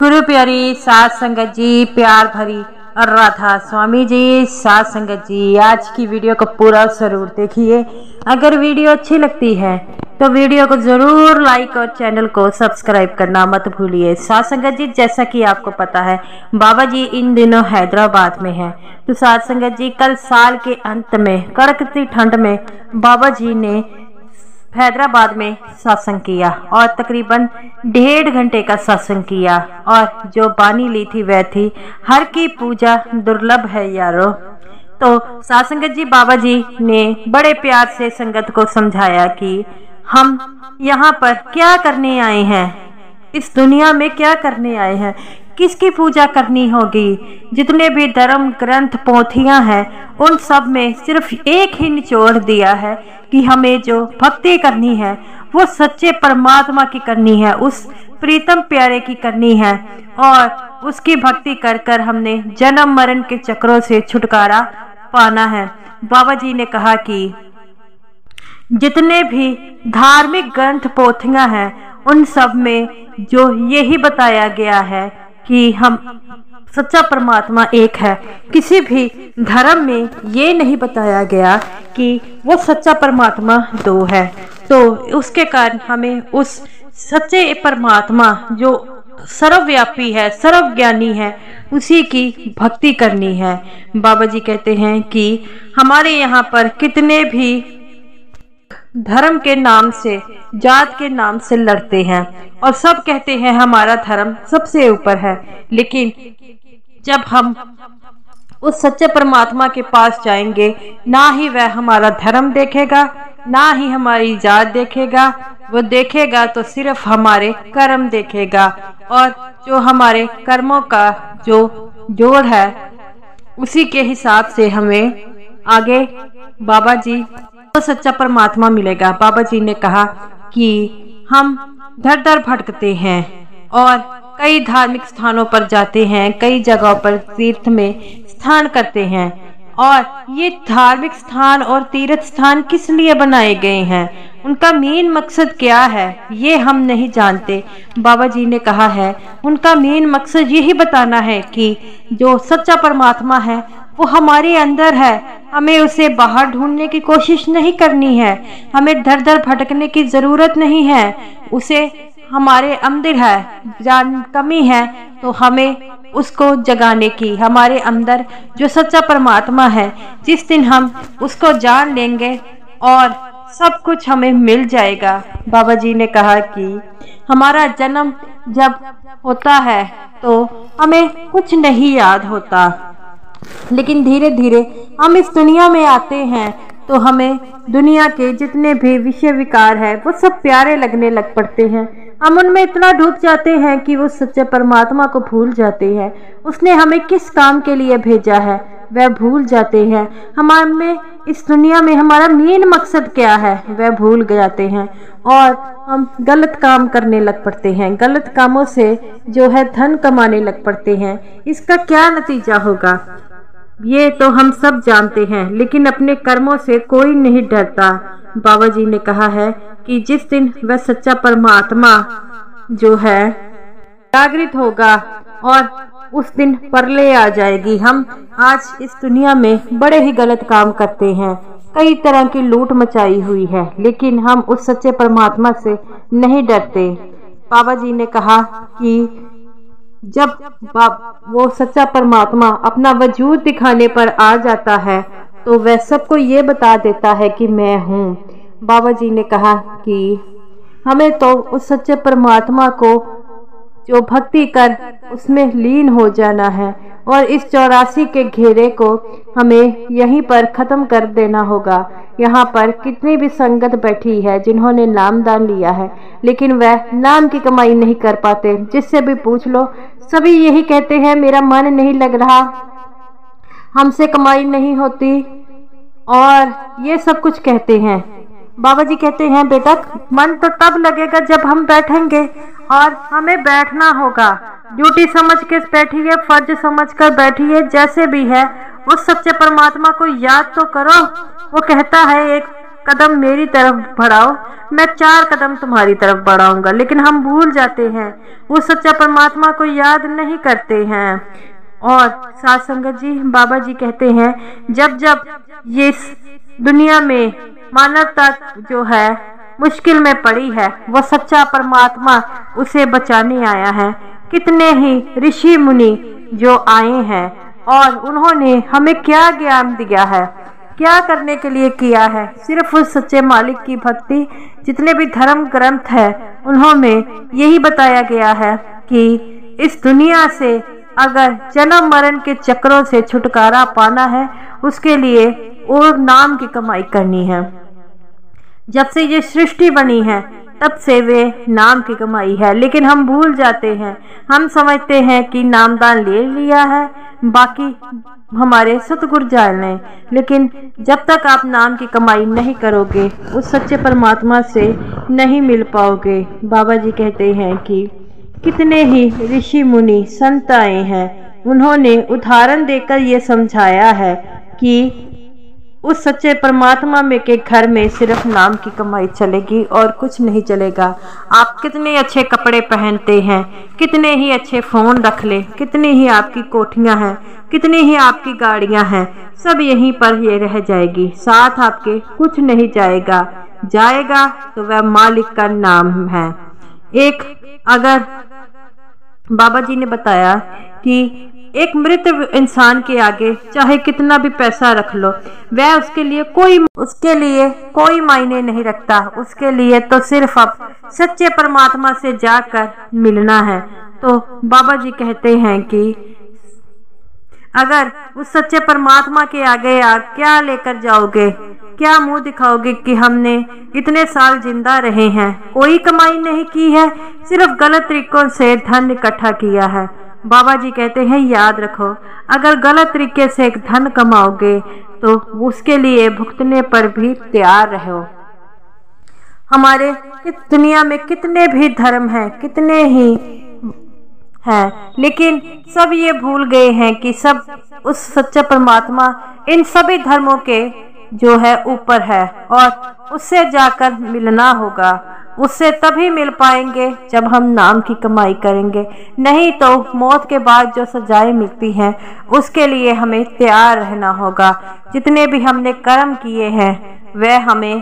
गुरु प्यारी साध संगत जी, प्यार भरी और राधा स्वामी जी, साध संगत जी, आज की वीडियो को पूरा जरूर देखिए। अगर वीडियो अच्छी लगती है तो वीडियो को जरूर लाइक और चैनल को सब्सक्राइब करना मत भूलिए। साध संगत जी, जैसा कि आपको पता है बाबा जी इन दिनों हैदराबाद में हैं। तो साध संगत जी, कल साल के अंत में कड़कती ठंड में बाबा जी ने हैदराबाद में सत्संग किया और तकरीबन 1.5 घंटे का सत्संग किया। और जो बानी ली थी वह थी हर की पूजा दुर्लभ है यारो। तो साध संगत जी, बाबा जी ने बड़े प्यार से संगत को समझाया कि हम यहाँ पर क्या करने आए हैं, इस दुनिया में क्या करने आए हैं, किसकी पूजा करनी होगी। जितने भी धर्म ग्रंथ पोथियां हैं उन सब में सिर्फ एक ही निचोड़ दिया है कि हमें जो भक्ति करनी है वो सच्चे परमात्मा की करनी है, उस प्रीतम प्यारे की करनी है। और उसकी भक्ति कर कर हमने जन्म मरण के चक्रों से छुटकारा पाना है। बाबा जी ने कहा कि जितने भी धार्मिक ग्रंथ पोथियां हैं उन सब में जो यही बताया गया है कि हम सच्चा परमात्मा एक है। किसी भी धर्म में ये नहीं बताया गया कि वो सच्चा परमात्मा दो है। तो उसके कारण हमें उस सच्चे परमात्मा जो सर्वव्यापी है, सर्वज्ञानी है, उसी की भक्ति करनी है। बाबा जी कहते हैं कि हमारे यहाँ पर कितने भी धर्म के नाम से, जात के नाम से लड़ते हैं और सब कहते हैं हमारा धर्म सबसे ऊपर है। लेकिन जब हम उस सच्चे परमात्मा के पास जाएंगे, ना ही वह हमारा धर्म देखेगा, ना ही हमारी जात देखेगा, वो देखेगा तो सिर्फ हमारे कर्म देखेगा। और जो हमारे कर्मों का जो जोड़ है उसी के हिसाब से हमें आगे बाबा जी तो सच्चा परमात्मा मिलेगा। बाबा जी ने कहा कि हम दर दर भटकते हैं और कई धार्मिक स्थानों पर जाते हैं, कई जगहों पर तीर्थ में स्नान करते हैं। और ये धार्मिक स्थान और तीर्थ स्थान किस लिए बनाए गए हैं, उनका मेन मकसद क्या है, ये हम नहीं जानते। बाबा जी ने कहा है उनका मेन मकसद यही बताना है कि जो सच्चा परमात्मा है वो हमारे अंदर है, हमें उसे बाहर ढूंढने की कोशिश नहीं करनी है, हमें दर दर भटकने की जरूरत नहीं है, उसे हमारे अंदर है। जान कमी है तो हमें उसको जगाने की, हमारे अंदर जो सच्चा परमात्मा है, जिस दिन हम उसको जान लेंगे और सब कुछ हमें मिल जाएगा। बाबा जी ने कहा कि हमारा जन्म जब होता है तो हमें कुछ नहीं याद होता, लेकिन धीरे धीरे हम इस दुनिया में आते हैं तो हमें दुनिया के जितने भी विषय विकार है वो सब प्यारे लगने लग पड़ते हैं। हम उनमें इतना डूब जाते हैं कि वो सच्चे परमात्मा को भूल जाते हैं। उसने हमें किस काम के लिए भेजा है वह भूल जाते हैं। हमें इस दुनिया में हमारा मेन मकसद क्या है वह भूल जाते हैं और हम गलत काम करने लग पड़ते हैं। गलत कामों से जो है धन कमाने लग पड़ते हैं। इसका क्या नतीजा होगा ये तो हम सब जानते हैं, लेकिन अपने कर्मों से कोई नहीं डरता। बाबा जी ने कहा है कि जिस दिन वह सच्चा परमात्मा जो है जागृत होगा और उस दिन परले आ जाएगी। हम आज इस दुनिया में बड़े ही गलत काम करते हैं, कई तरह की लूट मचाई हुई है, लेकिन हम उस सच्चे परमात्मा से नहीं डरते। बाबा जी ने कहा कि जब वो सच्चा परमात्मा अपना वजूद दिखाने पर आ जाता है तो वह सबको ये बता देता है कि मैं हूँ। बाबा जी ने कहा कि हमें तो उस सच्चे परमात्मा को जो भक्ति कर उसमें लीन हो जाना है और इस 84 के घेरे को हमें यहीं पर ख़त्म कर देना होगा। यहाँ पर कितनी भी संगत बैठी है जिन्होंने नामदान लिया है, लेकिन वह नाम की कमाई नहीं कर पाते। जिससे भी पूछ लो सभी यही कहते हैं मेरा मन नहीं लग रहा, हमसे कमाई नहीं होती और ये सब कुछ कहते हैं। बाबा जी कहते हैं बेटा मन तो तब लगेगा जब हम बैठेंगे और हमें बैठना होगा। ड्यूटी समझ के बैठिए, फर्ज समझ कर बैठिए, जैसे भी है उस सच्चे परमात्मा को याद तो करो। वो कहता है एक कदम मेरी तरफ बढ़ाओ, मैं 4 कदम तुम्हारी तरफ बढ़ाऊंगा। लेकिन हम भूल जाते हैं, वो सच्चा परमात्मा को याद नहीं करते हैं। और साथ संगत जी, बाबा जी कहते हैं जब जब ये दुनिया में मानवता जो है मुश्किल में पड़ी है, वो सच्चा परमात्मा उसे बचाने आया है। कितने ही ऋषि मुनि जो आए हैं और उन्होंने हमें क्या ज्ञान दिया है, क्या करने के लिए किया है, सिर्फ उस सच्चे मालिक की भक्ति। जितने भी धर्म ग्रंथ है उन्होंने यही बताया गया है कि इस दुनिया से अगर जन्म मरण के चक्रों से छुटकारा पाना है, उसके लिए और नाम की कमाई करनी है। जब से ये सृष्टि बनी है तब से वे नाम की कमाई है, लेकिन हम भूल जाते हैं। हम समझते हैं कि नामदान ले लिया है, बाकी हमारे सतगुरु जाने। लेकिन जब तक आप नाम की कमाई नहीं करोगे, उस सच्चे परमात्मा से नहीं मिल पाओगे। बाबा जी कहते हैं कि कितने ही ऋषि मुनि संत आए हैं, उन्होंने उदाहरण देकर ये समझाया है कि उस सच्चे परमात्मा में के घर में सिर्फ नाम की कमाई चलेगी और कुछ नहीं चलेगा। आप कितने अच्छे कपड़े पहनते हैं, कितने ही अच्छे फोन रख ले, कितनी ही आपकी कोठियां हैं, कितनी ही आपकी गाड़ियां हैं, सब यहीं पर ये रह जाएगी, साथ आपके कुछ नहीं जाएगा। जाएगा तो वह मालिक का नाम है। एक अगर बाबा जी ने बताया कि एक मृत इंसान के आगे चाहे कितना भी पैसा रख लो, वह उसके लिए कोई मायने नहीं रखता। उसके लिए तो सिर्फ अब सच्चे परमात्मा से जाकर मिलना है। तो बाबा जी कहते हैं कि अगर उस सच्चे परमात्मा के आगे आप क्या लेकर जाओगे, क्या मुंह दिखाओगे कि हमने इतने साल जिंदा रहे हैं, कोई कमाई नहीं की है, सिर्फ गलत तरीकों से धन इकट्ठा किया है। बाबा जी कहते हैं याद रखो, अगर गलत तरीके से एक धन कमाओगे तो उसके लिए भुगतने पर भी तैयार रहो। हमारे दुनिया में कितने भी धर्म हैं, कितने ही हैं, लेकिन सब ये भूल गए हैं कि सब उस सच्चे परमात्मा इन सभी धर्मों के जो है ऊपर है और उससे जाकर मिलना होगा। उससे तभी मिल पाएंगे जब हम नाम की कमाई करेंगे, नहीं तो मौत के बाद जो सजाएं मिलती हैं उसके लिए हमें तैयार रहना होगा। जितने भी हमने कर्म किए हैं वह हमें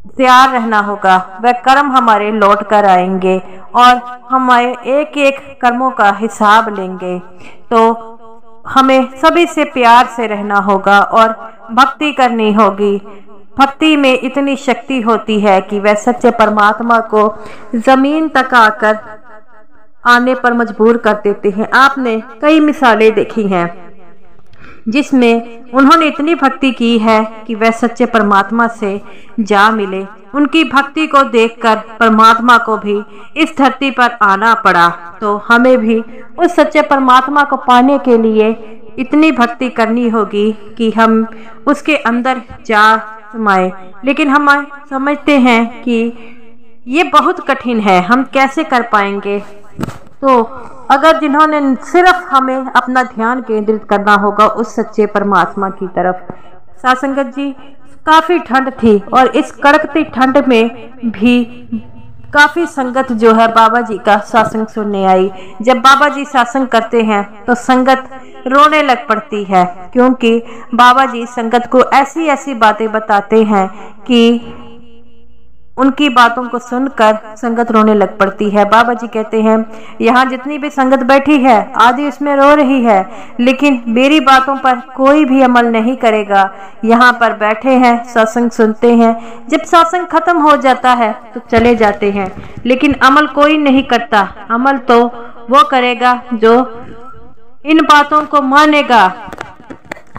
तैयार रहना होगा, वह कर्म हमारे लौट कर आएंगे और हमारे एक एक कर्मों का हिसाब लेंगे। तो हमें सभी से प्यार से रहना होगा और भक्ति करनी होगी। भक्ति में इतनी शक्ति होती है कि वह सच्चे परमात्मा को जमीन तक आकर आने पर मजबूर कर देते हैं। आपने कई मिसालें देखी हैं जिसमें उन्होंने इतनी भक्ति की है कि वह सच्चे परमात्मा से जा मिले। उनकी भक्ति को देखकर परमात्मा को भी इस धरती पर आना पड़ा। तो हमें भी उस सच्चे परमात्मा को पाने के लिए इतनी भक्ति करनी होगी कि हम उसके अंदर जा समाए। लेकिन हम समझते हैं कि ये बहुत कठिन है, हम कैसे कर पाएंगे। तो अगर जिन्होंने सिर्फ हमें अपना ध्यान केंद्रित करना होगा उस सच्चे परमात्मा की तरफ। सासंगत जी, काफी ठंड थी और इस कड़कती ठंड में भी काफी संगत जो है बाबा जी का सत्संग सुनने आई। जब बाबा जी सत्संग करते हैं तो संगत रोने लग पड़ती है, क्योंकि बाबा जी संगत को ऐसी ऐसी बातें बताते हैं कि उनकी बातों को सुनकर संगत रोने लग पड़ती है। बाबा जी कहते हैं यहाँ जितनी भी संगत बैठी है आधी उसमें रो रही है, लेकिन मेरी बातों पर कोई भी अमल नहीं करेगा। यहाँ पर बैठे हैं, सत्संग सुनते हैं, जब सत्संग खत्म हो जाता है तो चले जाते हैं, लेकिन अमल कोई नहीं करता। अमल तो वो करेगा जो इन बातों को मानेगा,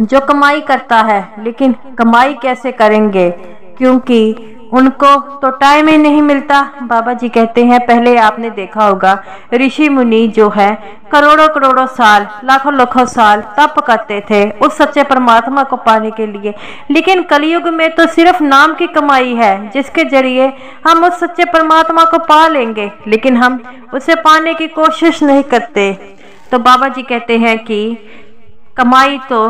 जो कमाई करता है। लेकिन कमाई कैसे करेंगे, क्योंकि उनको तो टाइम ही नहीं मिलता। बाबा जी कहते हैं पहले आपने देखा होगा ऋषि मुनि जो है करोड़ों करोड़ों साल, लाखों लाखों साल तप करते थे उस सच्चे परमात्मा को पाने के लिए। लेकिन कलयुग में तो सिर्फ नाम की कमाई है जिसके जरिए हम उस सच्चे परमात्मा को पा लेंगे, लेकिन हम उसे पाने की कोशिश नहीं करते। तो बाबा जी कहते हैं कि कमाई तो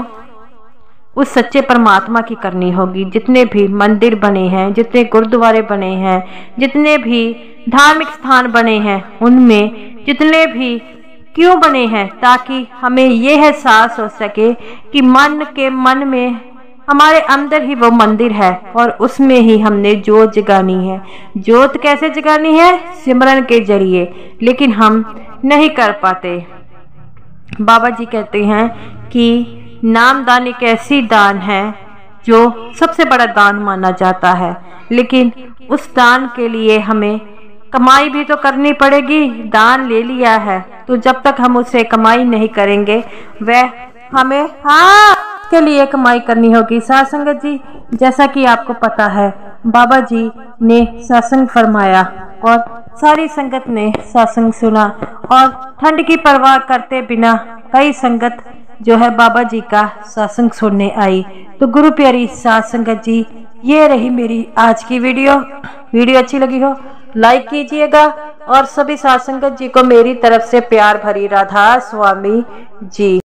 उस सच्चे परमात्मा की करनी होगी। जितने भी मंदिर बने हैं, जितने गुरुद्वारे बने हैं, जितने भी धार्मिक स्थान बने हैं, उनमें जितने भी क्यों बने हैं, ताकि हमें यह एहसास हो सके कि मन में हमारे अंदर ही वो मंदिर है और उसमें ही हमने जोत जगानी है। जोत कैसे जगानी है? सिमरन के जरिए, लेकिन हम नहीं कर पाते। बाबा जी कहते हैं कि नामदान एक ऐसी दान है जो सबसे बड़ा दान माना जाता है, लेकिन उस दान के लिए हमें कमाई भी तो करनी पड़ेगी। दान ले लिया है तो जब तक हम उसे कमाई नहीं करेंगे, वह हमें के लिए कमाई करनी होगी। साध संगत जी, जैसा कि आपको पता है, बाबा जी ने सत्संग फरमाया और सारी संगत ने सत्संग सुना और ठंड की परवाह करते बिना कई संगत जो है बाबा जी का सत्संग सुनने आई। तो गुरु प्यारी साध संगत जी, ये रही मेरी आज की वीडियो अच्छी लगी हो लाइक कीजिएगा और सभी साध संगत जी को मेरी तरफ से प्यार भरी राधा स्वामी जी।